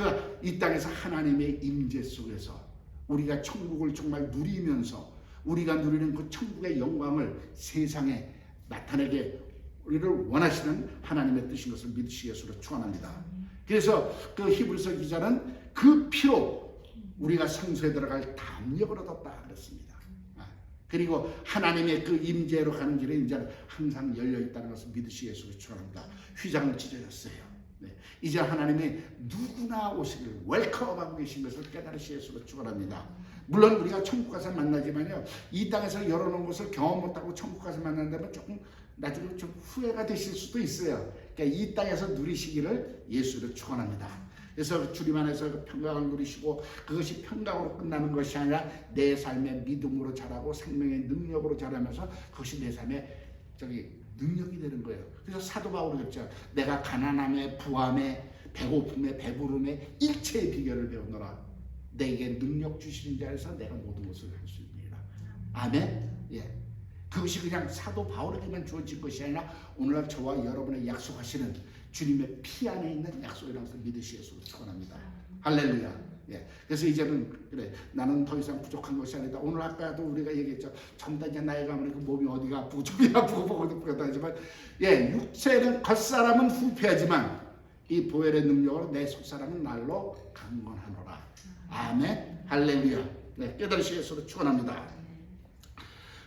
S1: 이 땅에서 하나님의 임재 속에서 우리가 천국을 정말 누리면서 우리가 누리는 그 천국의 영광을 세상에 나타내게 우리를 원하시는 하나님의 뜻인 것을 믿으시기 위해서 축원합니다. 그래서 그 히브리서 기자는 그 피로 우리가 성소에 들어갈 담력을 얻었다 그랬습니다. 그리고 하나님의 그 임재로 가는 길에 이제 항상 열려 있다는 것을 믿으시기 위해서 축원합니다. 휘장을 찢어졌어요. 네. 이제 하나님이 누구나 오시길 웰컴하고 계신 것을 깨달으시기 위해서 축원합니다. 물론 우리가 천국 가서 만나지만요, 이 땅에서 열어놓은 것을 경험 못하고 천국 가서 만난다면 조금 나중에 좀 후회가 되실 수도 있어요. 그러니까 이 땅에서 누리시기를 예수를 축원합니다. 그래서 주님 안에서 그 평강을 누리시고 그것이 평강으로 끝나는 것이 아니라 내 삶의 믿음으로 자라고 생명의 능력으로 자라면서 그것이 내 삶의 능력이 되는 거예요. 그래서 사도 바울이 그랬죠. 내가 가난함에 부함에 배고픔에 배부름에 일체의 비결을 배우노라. 내게 능력 주시는 자에서 내가 모든 것을 할 수 있느니라. 아멘. 예. 그것이 그냥 사도 바울에게만 주어진 것이 아니라 오늘날 저와 여러분의 약속하시는 주님의 피 안에 있는 약속이라는 것을 믿으시기 위해서 축원합니다. 할렐루야. 예. 그래서 이제는 그래 나는 더 이상 부족한 것이 아니다. 오늘 아까도 우리가 얘기했죠. 전부 다 이제 나이가 많으니까 몸이 어디가 아프고 저기 아프고 뭐가 아프고 하지만 예 육체는 겉사람은 후패하지만 이 보혈의 능력으로 내 속사람은 날로 강건하노라. 아멘. 할렐루야. 네, 깨달으시기 위해서 축원합니다.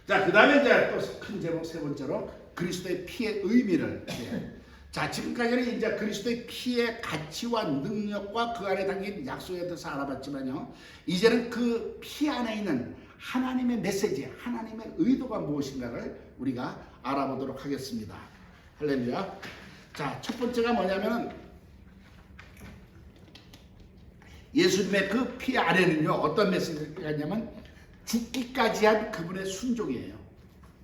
S1: 자, 그 다음에 이제 또 큰 제목 세 번째로 그리스도의 피의 의미를. 예. 자, 지금까지는 이제 그리스도의 피의 가치와 능력과 그 안에 담긴 약속에 대해서 알아봤지만요, 이제는 그 피 안에 있는 하나님의 메시지, 하나님의 의도가 무엇인가를 우리가 알아보도록 하겠습니다. 할렐루야. 자, 첫 번째가 뭐냐면 예수님의 그 피 안에는요 어떤 메시지가 있냐면 죽기까지 한 그분의 순종이에요.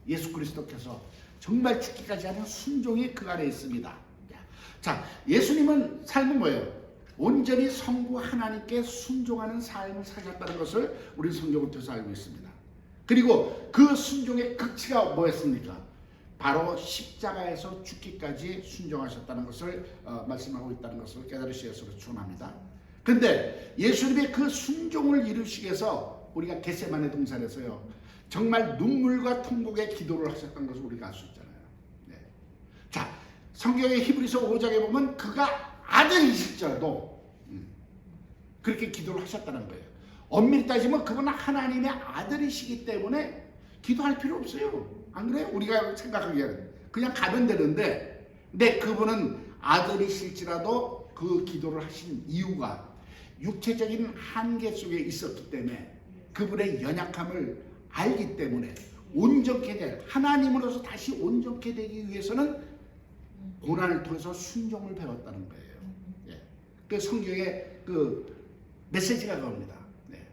S1: 예수 그리스도께서 정말 죽기까지 하는 순종이 그 안에 있습니다. 자, 예수님은 삶은 뭐예요? 온전히 성부 하나님께 순종하는 삶을 사셨다는 것을 우리 성경을 통해서 알고 있습니다. 그리고 그 순종의 극치가 뭐였습니까? 바로 십자가에서 죽기까지 순종하셨다는 것을 말씀하고 있다는 것을 깨달으시기 위해서 축원합니다. 그런데 예수님의 그 순종을 이루시기 위해서 우리가 겟세마네 동산에서요 정말 눈물과 통곡의 기도를 하셨다는 것을 우리가 알 수 있잖아요. 네. 자, 성경의 히브리서 5장에 보면 그가 아들이실지라도 그렇게 기도를 하셨다는 거예요. 엄밀히 따지면 그분은 하나님의 아들이시기 때문에 기도할 필요 없어요. 안 그래요? 우리가 생각하기에는 그냥 가면 되는데, 근데 그분은 아들이실지라도 그 기도를 하신 이유가 육체적인 한계 속에 있었기 때문에 그분의 연약함을 알기 때문에 온전케 될 하나님으로서 다시 온전케 되기 위해서는 고난을 통해서 순종을 배웠다는 거예요. 예. 그 성경의 그 메시지가 그겁니다. 네.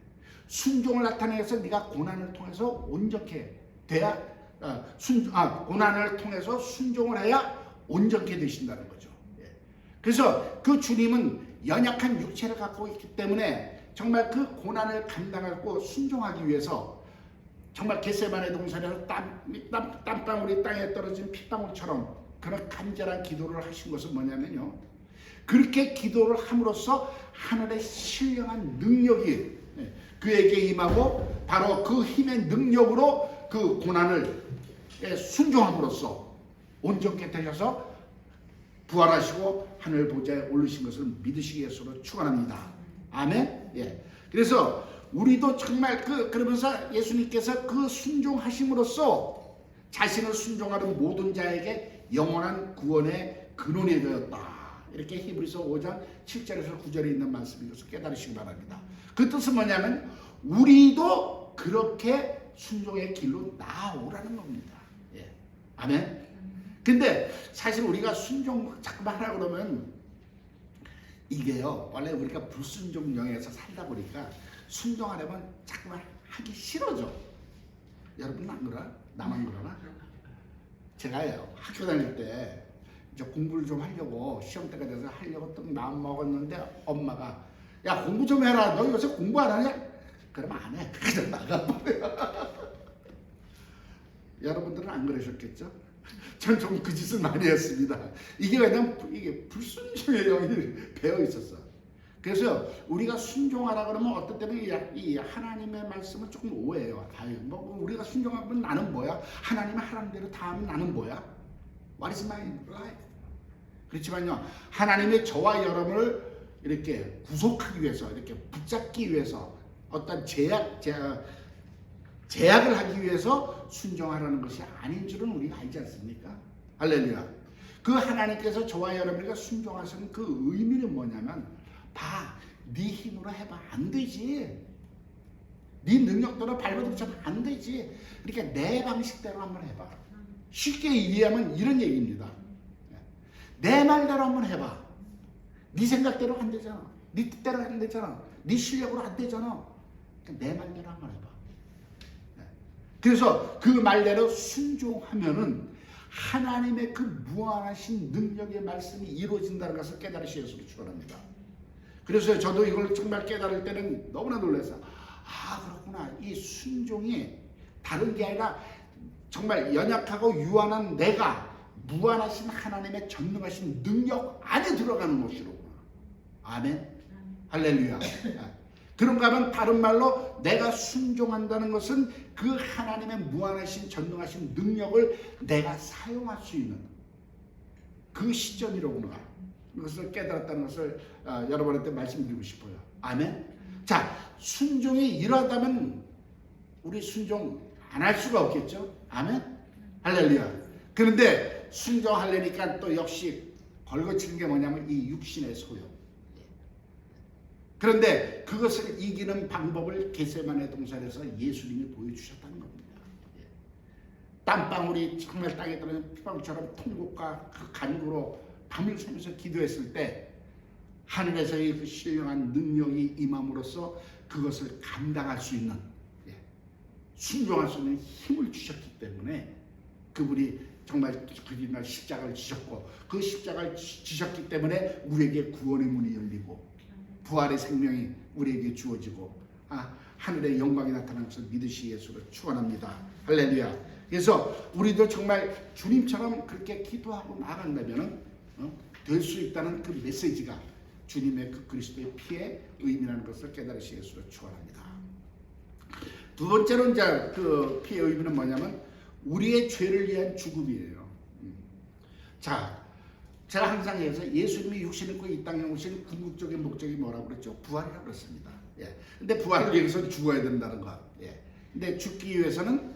S1: 순종을 나타내서 네가 고난을 통해서 온전케 돼야 고난을 통해서 순종을 해야 온전케 되신다는 거죠. 예. 그래서 그 주님은 연약한 육체를 갖고 있기 때문에 정말 그 고난을 감당하고 순종하기 위해서 정말 겟세마네 동산에서 땀방울이 땅에 떨어진 핏방울처럼 그런 간절한 기도를 하신 것은 뭐냐면요, 그렇게 기도를 함으로써 하늘의 신령한 능력이 그에게 임하고 바로 그 힘의 능력으로 그 고난을 순종함으로써 온전케 되셔서 부활하시고 하늘 보좌에 오르신 것을 믿으시기 위해서 축원합니다. 아멘. 예. 그래서 우리도 정말 그러면서 예수님께서 그 순종하심으로써 자신을 순종하는 모든 자에게 영원한 구원의 근원이 되었다. 이렇게 히브리서 5장 7절에서 9절에 있는 말씀인 것을 깨달으시기 바랍니다. 그 뜻은 뭐냐면 우리도 그렇게 순종의 길로 나아오라는 겁니다. 예. 아멘. 근데 사실 우리가 순종 자꾸만 하라 그러면 이게요, 원래 우리가 불순종령에서 살다 보니까 순종하려면 자꾸만 하기 싫어져. 여러분은 안 그러나? 나만 그러나? 제가요 학교 다닐 때 이제 공부를 좀 하려고 시험 때가 돼서 하려고 또 마음 먹었는데 엄마가 야 공부 좀 해라. 너 요새 공부 안 하냐? 그러면 안 해. 그냥 나가버려. 여러분들은 안 그러셨겠죠? 전 좀 그 짓을 많이 했습니다. 이게 왜냐면 이게 불순종의 영이 배어 있었어. 그래서 우리가 순종하라 그러면 어떤 때는 이 하나님의 말씀을 조금 오해해요. 아유, 뭐 우리가 순종하면 나는 뭐야? 하나님의 하라는 대로 다 하면 나는 뭐야? What is my life? 그렇지만요, 하나님의 저와 여러분을 이렇게 구속하기 위해서, 이렇게 붙잡기 위해서 어떤 제약을 하기 위해서 순종하라는 것이 아닌 줄은 우리가 알지 않습니까? 할렐루야. 그 하나님께서 저와 여러분에게 순종하시는 그 의미는 뭐냐면 봐, 네 힘으로 해봐. 안 되지. 네 능력대로 발버둥 쳐봐. 안 되지. 그러니까 내 방식대로 한번 해봐. 쉽게 이해하면 이런 얘기입니다. 내 말대로 한번 해봐. 네 생각대로 안 되잖아. 네 뜻대로 안 되잖아. 네 실력으로 안 되잖아. 그러니까 내 말대로 한번 해봐. 그래서 그 말대로 순종하면은 하나님의 그 무한하신 능력의 말씀이 이루어진다는 것을 깨달으시기 위해서 축원합니다. 그래서 저도 이걸 정말 깨달을 때는 너무나 놀랐어요. 아, 그렇구나. 이 순종이 다른 게 아니라 정말 연약하고 유한한 내가 무한하신 하나님의 전능하신 능력 안에 들어가는 것이로구나. 아멘. 할렐루야. 그런가 하면 다른 말로 내가 순종한다는 것은 그 하나님의 무한하신 전능하신 능력을 내가 사용할 수 있는 그 시점이로구나. 이것을 깨달았다는 것을 여러분한테 말씀드리고 싶어요. 아멘. 자, 순종이 이러하다면 우리 순종 안 할 수가 없겠죠. 아멘. 할렐루야. 그런데 순종하려니까 또 역시 걸거치는 게 뭐냐면 이 육신의 소욕. 그런데 그것을 이기는 방법을 겟세마네 동산에서 예수님이 보여주셨다는 겁니다. 땀방울이 정말 땅에 떨어진 피방울처럼 통곡과 그 간구로 밤을 새면서 기도했을 때 하늘에서의 그 신령한 능력이 임함으로써 그것을 감당할 수 있는, 순종할 수 있는 힘을 주셨기 때문에 그분이 정말 그날 십자가를 지셨고 그 십자가를 지셨기 때문에 우리에게 구원의 문이 열리고 부활의 생명이 우리에게 주어지고 하늘의 영광이 나타나는 것을 믿으시 예수를 축원합니다. 할렐루야. 그래서 우리도 정말 주님처럼 그렇게 기도하고 나간다면 될 수 있다는 그 메시지가 주님의 그 그리스도의 피의 의미라는 것을 깨달으시 예수를 축원합니다. 두 번째로 이제 그 피의 의미는 뭐냐면 우리의 죄를 위한 죽음이에요. 자, 제가 항상 얘기해서 예수님이 육신 입고 이 땅에 오신 궁극적인 목적이 뭐라고 그랬죠? 부활이라고 그랬습니다. 근데 부활을 위해서는 죽어야 된다는 것. 근데 죽기 위해서는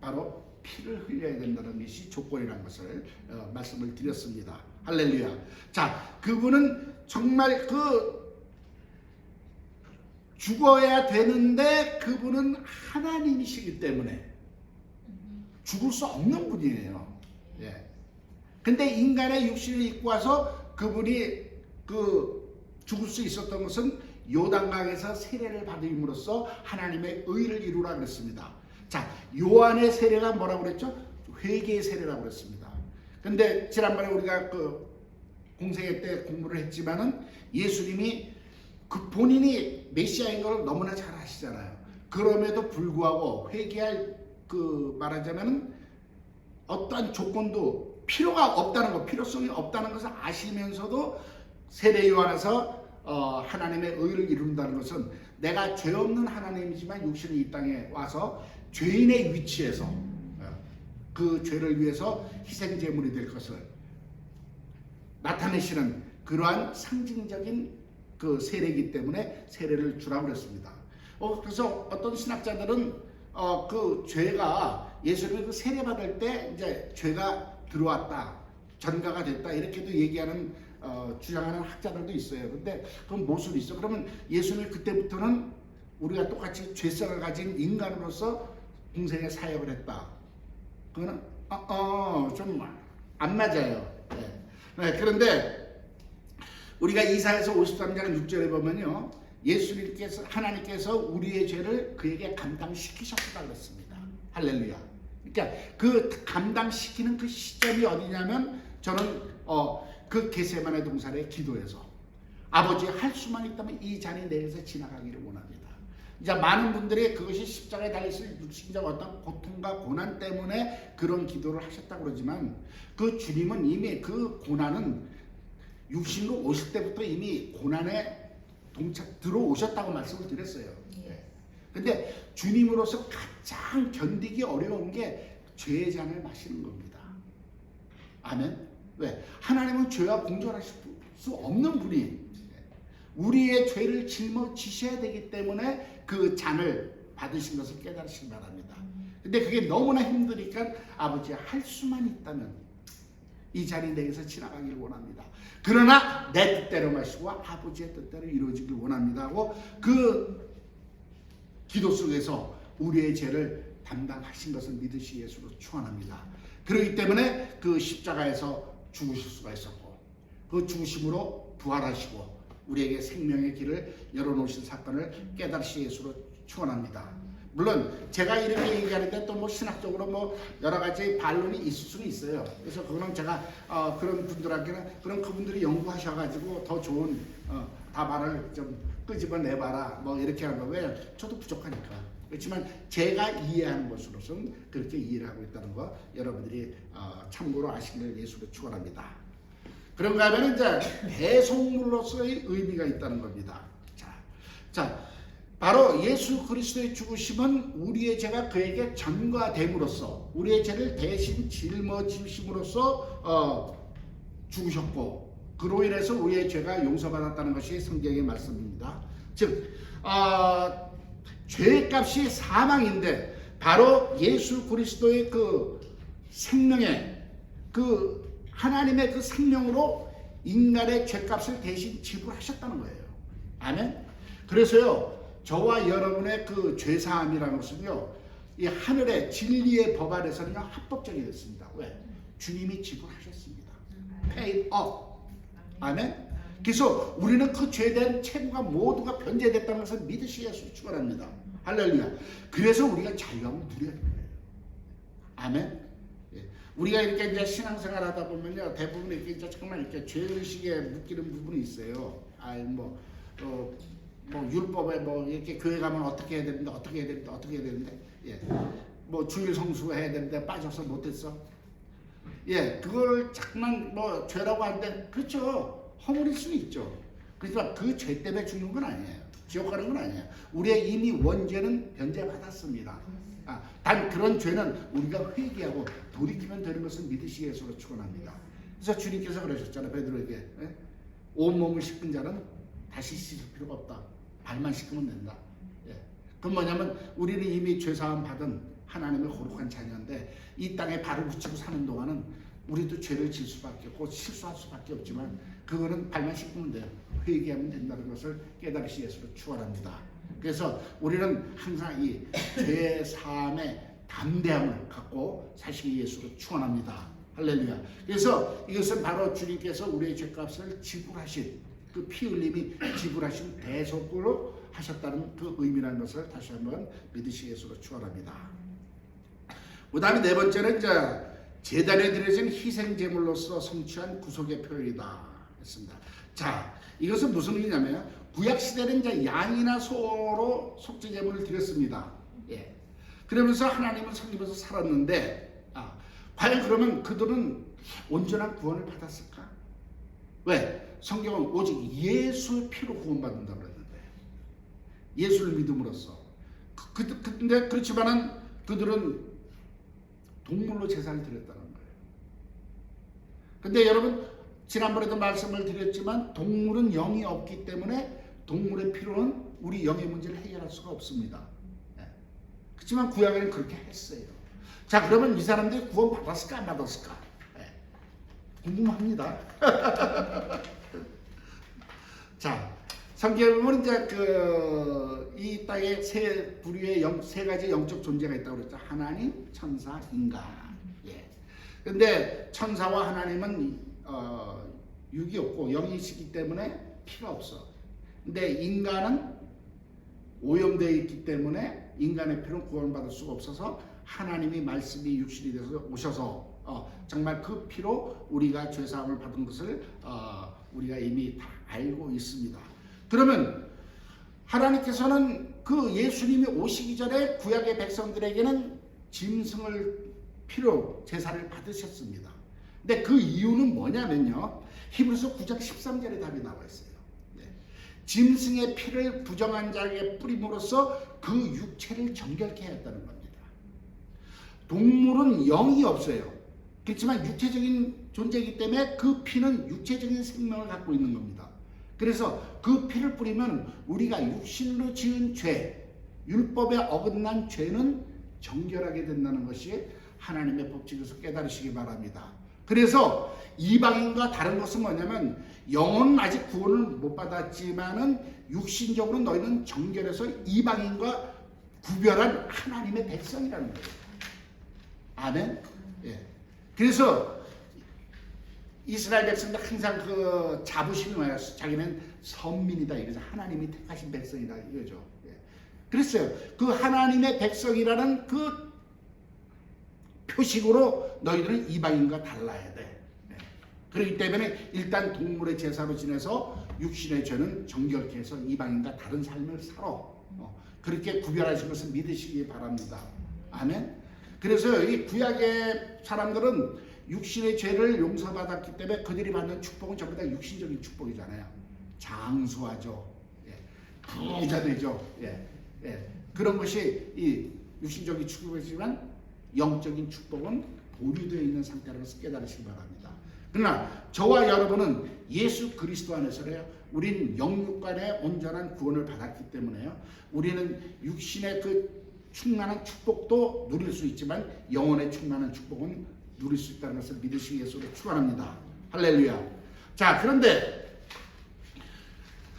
S1: 바로 피를 흘려야 된다는 것이 조건이라는 것을 말씀을 드렸습니다. 할렐루야. 자, 그분은 정말 죽어야 되는데 그분은 하나님이시기 때문에 죽을 수 없는 분이에요. 근데 인간의 육신을 입고 와서 그분이 죽을 수 있었던 것은 요단강에서 세례를 받음으로써 하나님의 의를 이루라 그랬습니다. 자, 요한의 세례가 뭐라고 그랬죠? 회개의 세례라고 그랬습니다. 근데 지난번에 우리가 공생애 때 공부를 했지만은 예수님이 본인이 메시아인 걸 너무나 잘 아시잖아요. 그럼에도 불구하고 회개할 말하자면은 어떠한 조건도 필요가 없다는 것, 필요성이 없다는 것을 아시면서도 세례 요한에서 하나님의 의를 이룬다는 것은 내가 죄 없는 하나님이지만 육신이 이 땅에 와서 죄인의 위치에서 그 죄를 위해서 희생제물이 될 것을 나타내시는 그러한 상징적인 그 세례이기 때문에 세례를 주라고 그랬습니다. 그래서 어떤 신학자들은 그 죄가 예수님이 그 세례 받을 때 이제 죄가 들어왔다, 전가가 됐다 이렇게도 얘기하는 주장하는 학자들도 있어요. 근데 그건 모순이 있어. 그러면 예수님이 그때부터는 우리가 똑같이 죄성을 가진 인간으로서 공생의 사역을 했다. 그거는 좀 안 맞아요. 그런데 우리가 이사야서 53장 6절에 보면요, 예수님께서 하나님께서 우리의 죄를 그에게 감당시키셨다 그랬습니다. 할렐루야. 그러니까 그 감당시키는 그 시점이 어디냐면 저는 그 겟세마네 동산의 기도에서 아버지 할 수만 있다면 이 잔이 내게서 지나가기를 원합니다. 이제 많은 분들이 그것이 십자가에 달렸을 육신적 어떤 고통과 고난 때문에 그런 기도를 하셨다고 그러지만 그 주님은 이미 그 고난은 육신으로 오실 때부터 이미 고난에 들어오셨다고 말씀을 드렸어요. 근데 주님으로서 가장 견디기 어려운 게 죄의 잔을 마시는 겁니다. 아멘. 왜? 하나님은 죄와 공존하실 수 없는 분이 우리의 죄를 짊어지셔야 되기 때문에 그 잔을 받으신 것을 깨달으시기 바랍니다. 근데 그게 너무나 힘드니까 아버지 할 수만 있다면 이 잔이 내게서 지나가기를 원합니다. 그러나 내 뜻대로 마시고 아버지의 뜻대로 이루어지길 원합니다 하고 그 기도 속에서 우리의 죄를 담당하신 것을 믿으시 예수로 축원합니다. 그렇기 때문에 그 십자가에서 죽으실 수가 있었고 그 죽으심으로 부활하시고 우리에게 생명의 길을 열어놓으신 사건을 깨달으시 예수로 축원합니다. 물론 제가 이렇게 얘기하는데 또 뭐 신학적으로 뭐 여러 가지 반론이 있을 수는 있어요. 그래서 그거는 제가 그런 분들에게는 그분들이 연구하셔가지고 더 좋은 답안을 좀 끄집어내봐라 뭐 이렇게 하는 거예요. 저도 부족하니까. 그렇지만 제가 이해하는 것으로서는 그렇게 이해를 하고 있다는 거 여러분들이 참고로 아시기를 예수로 축원합니다. 그런가 하면 이제 대속물로서의 의미가 있다는 겁니다. 자, 바로 예수 그리스도의 죽으심은 우리의 죄가 그에게 전가됨으로써 우리의 죄를 대신 짊어지심으로써 죽으셨고 그로 인해서 우리의 죄가 용서받았다는 것이 성경의 말씀입니다. 즉 죄값이 사망인데 바로 예수 그리스도의 그 생명의 그 하나님의 그 생명으로 인간의 죄값을 대신 지불하셨다는 거예요. 아멘. 그래서요 저와 여러분의 그 죄사함이라는 것은요 이 하늘의 진리의 법 안에서는요 합법적이 됐습니다. 왜? 주님이 지불하셨습니다. Paid up. 아멘. 그래서 우리는 그 죄에 대한 책무가 모두가 변제됐다는 것을 믿으시 예수 축원합니다. 할렐루야. 그래서 우리가 자유하고 누려야 돼요. 아멘. 예. 우리가 이렇게 이제 신앙생활하다 보면요 대부분 이렇게 이제 정말 이렇게 죄의식에 묶이는 부분이 있어요. 뭐 율법에 뭐 이렇게 교회 가면 어떻게 해야 되는데 어떻게 해야 되는데 어떻게 해야 되는데 예. 뭐 주일 성수 해야 되는데 빠져서 못했어. 예, 그걸 자꾸만 뭐 죄라고 하는데 그렇죠. 허물일 수는 있죠. 그렇지만 그 죄 때문에 죽는 건 아니에요. 지옥 가는 건 아니에요. 우리의 이미 원죄는 변제받았습니다. 단 그런 죄는 우리가 회개하고 돌이키면 되는 것을 믿으시 예수로 축원합니다. 그래서 주님께서 그러셨잖아요. 베드로에게 예? 온몸을 씻은 자는 다시 씻을 필요가 없다. 발만 씻으면 된다. 예. 그건 뭐냐면 우리는 이미 죄사함 받은 하나님의 거룩한 자녀인데 이 땅에 발을 붙이고 사는 동안은 우리도 죄를 질 수밖에 없고 실수할 수밖에 없지만 그거는 발만 씻으면 돼요. 회개하면 된다는 것을 깨달으시 예수로 축원합니다. 그래서 우리는 항상 이 죄 사함의 담대함을 갖고 사시기 예수로 축원합니다. 할렐루야. 그래서 이것은 바로 주님께서 우리의 죄값을 지불하신 그 피 흘림이 지불하신 대속으로 하셨다는 그 의미라는 것을 다시 한번 믿으시 예수로 축원합니다. 그 다음에 네 번째는 이제 제단에 드려진 희생 제물로서 성취한 구속의 표현이다 했습니다. 자, 이것은 무슨 의미냐면 구약 시대는 이제 양이나 소로 속죄 제물을 드렸습니다. 예. 그러면서 하나님을 섬기면서 살았는데, 과연 그러면 그들은 온전한 구원을 받았을까? 왜? 성경은 오직 예수의 피로 구원받는다고 그랬는데, 예수를 믿음으로써. 근데 그렇지만은 그들은 동물로 제사를 드렸다는 거예요. 근데 여러분 지난번에도 말씀을 드렸지만 동물은 영이 없기 때문에 동물의 피로는 우리 영의 문제를 해결할 수가 없습니다. 그렇지만 구약에는 그렇게 했어요. 자, 그러면 이 사람들이 구원 받았을까 안 받았을까? 궁금합니다. 자, 성경은 이제 이 땅에 세 부류의 세 가지 영적 존재가 있다고 그랬죠. 하나님, 천사, 인간. 예. 근데 천사와 하나님은 육이 없고 영이시기 때문에 피가 없어. 근데 인간은 오염되어 있기 때문에 인간의 피로 구원받을 수가 없어서 하나님이 말씀이 육신이 돼서 오셔서 정말 그 피로 우리가 죄사함을 받은 것을 우리가 이미 다 알고 있습니다. 그러면 하나님께서는 그 예수님이 오시기 전에 구약의 백성들에게는 짐승을 피로 제사를 받으셨습니다. 근데 그 이유는 뭐냐면요, 히브리서 9장 13절에 답이 나와 있어요. 짐승의 피를 부정한 자에게 뿌림으로써 그 육체를 정결케 했다는 겁니다. 동물은 영이 없어요. 그렇지만 육체적인 존재이기 때문에 그 피는 육체적인 생명을 갖고 있는 겁니다. 그래서 그 피를 뿌리면 우리가 육신으로 지은 죄, 율법에 어긋난 죄는 정결하게 된다는 것이 하나님의 법칙에서 깨달으시기 바랍니다. 그래서 이방인과 다른 것은 뭐냐면, 영혼은 아직 구원을 못 받았지만은 육신적으로 너희는 정결해서 이방인과 구별한 하나님의 백성이라는 거예요. 아멘. 예. 그래서 이스라엘 백성들 항상 그 자부심이 많아요. 자기는 선민이다 이거죠. 하나님이 택하신 백성이다 이거죠. 예. 그랬어요. 그 하나님의 백성이라는 그 표식으로 너희들은 이방인과 달라야 돼. 예. 그렇기 때문에 일단 동물의 제사로 지내서 육신의 죄는 정결케 해서 이방인과 다른 삶을 살아. 그렇게 구별하신 것을 믿으시기 바랍니다. 아멘. 그래서 이 구약의 사람들은 육신의 죄를 용서받았기 때문에 그들이 받는 축복은 전부 다 육신적인 축복이잖아요. 장수하죠. 예. 부자 되죠. 예. 예. 그런 것이 이 육신적인 축복이지만 영적인 축복은 보류되어 있는 상태라서 깨달으시기 바랍니다. 그러나 저와 여러분은 예수 그리스도 안에서래요. 우린 영육간의 온전한 구원을 받았기 때문에요. 우리는 육신의 그 충만한 축복도 누릴 수 있지만 영혼의 충만한 축복은 누릴 수 있다는 것을 믿으시기 위해서 축원합니다. 할렐루야. 자, 그런데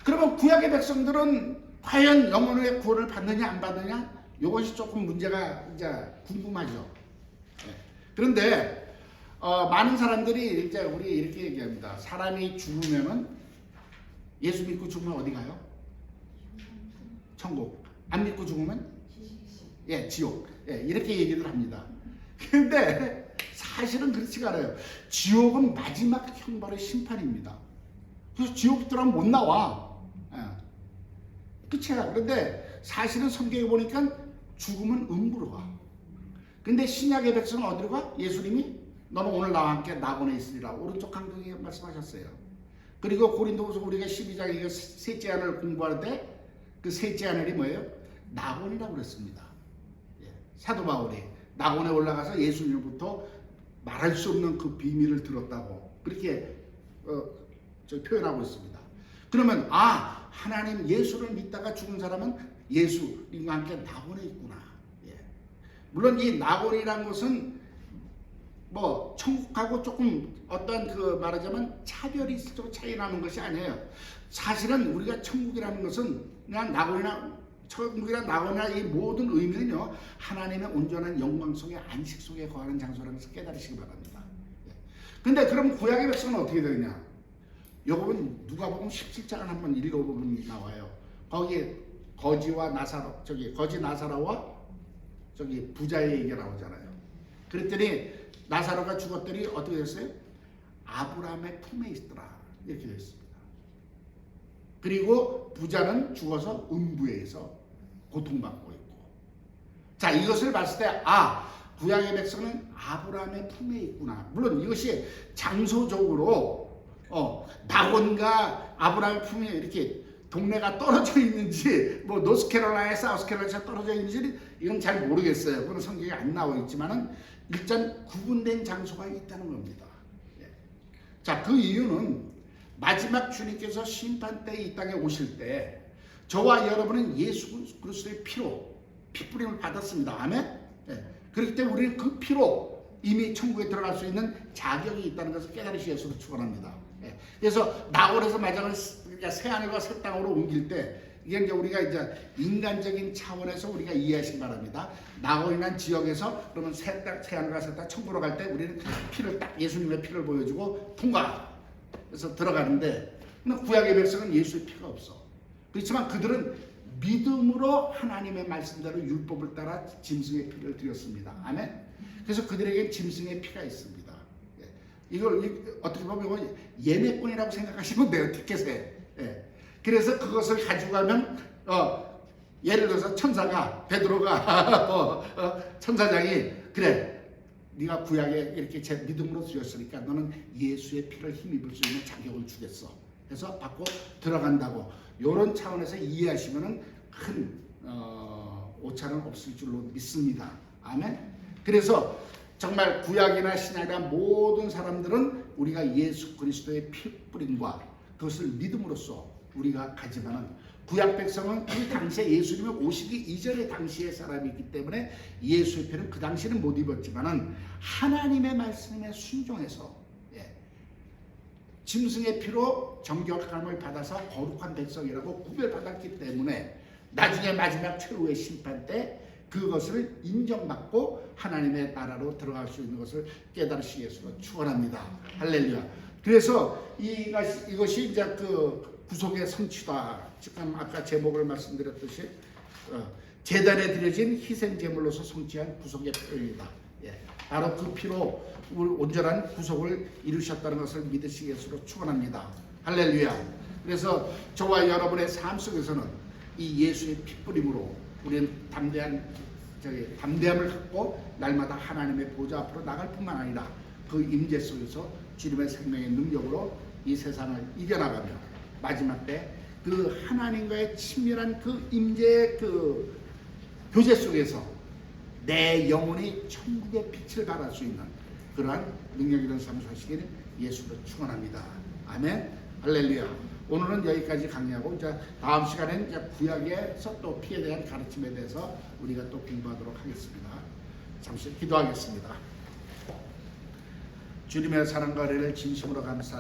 S1: 그러면 구약의 백성들은 과연 영혼의 구원을 받느냐 안 받느냐, 이것이 조금 문제가 이제 궁금하죠. 네. 그런데 많은 사람들이 이제 우리 이렇게 얘기합니다. 사람이 죽으면은 예수 믿고 죽으면 어디 가요? 천국. 안 믿고 죽으면 예, 지옥. 예, 이렇게 얘기를 합니다. 근데 사실은 그렇지가 않아요. 지옥은 마지막 형벌의 심판입니다. 그래서 지옥 들어가면 못 나와. 예. 끝이야. 그런데 사실은 성경에 보니까 죽으면 음부로 가. 근데 신약의 백성은 어디로 가? 예수님이 너는 오늘 나와 함께 낙원에 있으리라 오른쪽 강등에 말씀하셨어요. 그리고 고린도후서 우리가 12장 셋째 하늘 공부할 때 그 셋째 하늘이 뭐예요? 낙원이라고 그랬습니다. 사도 바울이 낙원에 올라가서 예수님부터 말할 수 없는 그 비밀을 들었다고 그렇게 표현하고 있습니다. 그러면 하나님 예수를 믿다가 죽은 사람은 예수님과 함께 낙원에 있구나. 예. 물론 이 낙원이란 것은 뭐 천국하고 조금 어떤 그 말하자면 차별이 있어 차이 나는 것이 아니에요. 사실은 우리가 천국이라는 것은 그냥 천국이나 낙원이나 이 모든 의미는요, 하나님의 온전한 영광 속에 안식 속에 거하는 장소라는 것을 깨달으시기 바랍니다. 근데 그럼 구약의 백성은 어떻게 되느냐? 요거는 누가복음 17장을 한번 읽어보면 나와요. 거기에 거지와 나사로, 거지 나사로와 부자의 얘기가 나오잖아요. 그랬더니 나사로가 죽었더니 어떻게 됐어요? 아브라함의 품에 있더라 이렇게 되어 있습니다. 그리고 부자는 죽어서 음부에서 고통받고 있고. 자, 이것을 봤을 때 구약의 백성은 아브라함의 품에 있구나. 물론 이것이 장소적으로 낙원과 아브라함의 품에 이렇게 동네가 떨어져 있는지, 뭐 노스캐롤라이나 사우스캐롤라이나에서 떨어져 있는지 이건 잘 모르겠어요. 그건 성경에 안 나와 있지만은 일단 구분된 장소가 있다는 겁니다. 자, 그 이유는 마지막 주님께서 심판 때 이 땅에 오실 때 저와 여러분은 예수 그리스도의 피로 피뿌림을 받았습니다. 아멘. 네. 그렇기 때문에 우리는 그 피로 이미 천국에 들어갈 수 있는 자격이 있다는 것을 깨달으시 예수를 축원합니다. 네. 그래서 낙원에서 마지막을 새 하늘과 새 땅으로 옮길 때 이게 이제 우리가 이제 인간적인 차원에서 우리가 이해하시기 바랍니다. 낙원이란 지역에서 그러면 새 하늘과 새 땅 천국으로 갈 때 우리는 피를 딱 예수님의 피를 보여주고 통과해서 들어가는데 구약의 백성은 예수의 피가 없어. 그렇지만 그들은 믿음으로 하나님의 말씀대로 율법을 따라 짐승의 피를 드렸습니다. 아멘. 그래서 그들에게 짐승의 피가 있습니다. 이걸 어떻게 보면 예매권이라고 생각하시면 돼요. 티켓에. 그래서 그것을 가지고 가면 예를 들어서 천사가 베드로가 천사장이 그래 네가 구약에 이렇게 제 믿음으로 주였으니까 너는 예수의 피를 힘입을 수 있는 자격을 주겠어. 해서 받고 들어간다고 이런 차원에서 이해하시면은 큰 오차는 없을 줄로 믿습니다. 아멘. 그래서 정말 구약이나 신약이나 모든 사람들은 우리가 예수 그리스도의 피 뿌림과 그것을 믿음으로써 우리가 가지만은 구약 백성은 그 당시에 예수님이 오시기 이전의 당시의 사람이기 때문에 예수의 피는 그 당시에는 못 입었지만은 하나님의 말씀에 순종해서 짐승의 피로 정결함을 받아서 거룩한 백성이라고 구별받았기 때문에 나중에 마지막 최후의 심판 때 그것을 인정받고 하나님의 나라로 들어갈 수 있는 것을 깨달으시기 위해서 축원합니다. 할렐루야. 그래서 이것이 이제 그 구속의 성취다. 지금 아까 제목을 말씀드렸듯이 제단에 드려진 희생 제물로서 성취한 구속의 표현이다. 바로 그 피로 온전한 구속을 이루셨다는 것을 믿으시기 위해서 축원합니다. 할렐루야. 그래서 저와 여러분의 삶 속에서는 이 예수의 피뿌림으로 우리는 담대함을 갖고 날마다 하나님의 보좌 앞으로 나갈 뿐만 아니라 그 임재 속에서 주님의 생명의 능력으로 이 세상을 이겨나가며 마지막 때 그 하나님과의 친밀한 그 임재의 그 교제 속에서 내 영혼이 천국의 빛을 발할 수 있는 그러한 능력 있는 삶을 사시기를 예수로 축원합니다. 아멘. 할렐루야. 오늘은 여기까지 강의하고 이제 다음 시간에는 이제 구약에서 또 피에 대한 가르침에 대해서 우리가 또 공부하도록 하겠습니다. 잠시 기도하겠습니다. 주님의 사랑과 은혜를 진심으로 감사.